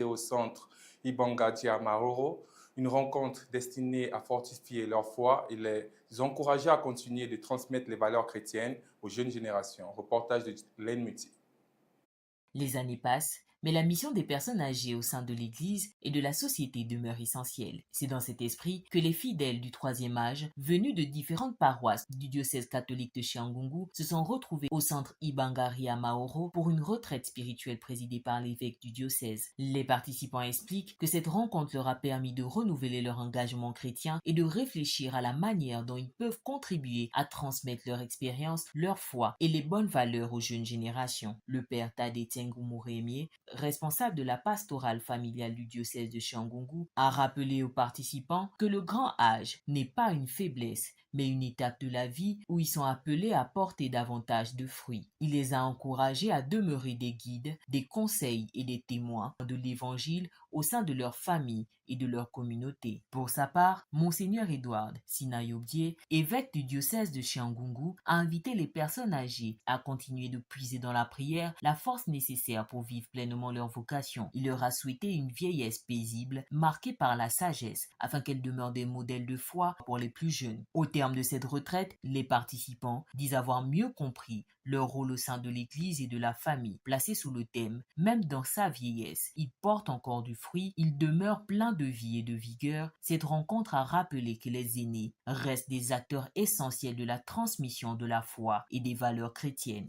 au centre Ibanga Mahoro, une rencontre destinée à fortifier leur foi et les encourager à continuer de transmettre les valeurs chrétiennes aux jeunes générations. Reportage de Len Muti. Les années passent, mais la mission des personnes âgées au sein de l'Église et de la société demeure essentielle. C'est dans cet esprit que les fidèles du troisième âge, venus de différentes paroisses du diocèse catholique de Chiangungu, se sont retrouvés au centre Ibangari à Maoro pour une retraite spirituelle présidée par l'évêque du diocèse. Les participants expliquent que cette rencontre leur a permis de renouveler leur engagement chrétien et de réfléchir à la manière dont ils peuvent contribuer à transmettre leur expérience, leur foi et les bonnes valeurs aux jeunes générations. Le père Tade Tengu, responsable de la pastorale familiale du diocèse de Chiangungu, a rappelé aux participants que le grand âge n'est pas une faiblesse, mais une étape de la vie où ils sont appelés à porter davantage de fruits. Il les a encouragés à demeurer des guides, des conseils et des témoins de l'Évangile au sein de leur famille et de leur communauté. Pour sa part, Monseigneur Edward Sinayobdié, évêque du diocèse de Chiangungu, a invité les personnes âgées à continuer de puiser dans la prière la force nécessaire pour vivre pleinement leur vocation. Il leur a souhaité une vieillesse paisible, marquée par la sagesse, afin qu'elles demeurent des modèles de foi pour les plus jeunes. Au terme de cette retraite, les participants disent avoir mieux compris leur rôle au sein de l'Église et de la famille, placé sous le thème « Même dans sa vieillesse, il porte encore du fruit, il demeure plein de vie et de vigueur ». Cette rencontre a rappelé que les aînés restent des acteurs essentiels de la transmission de la foi et des valeurs chrétiennes.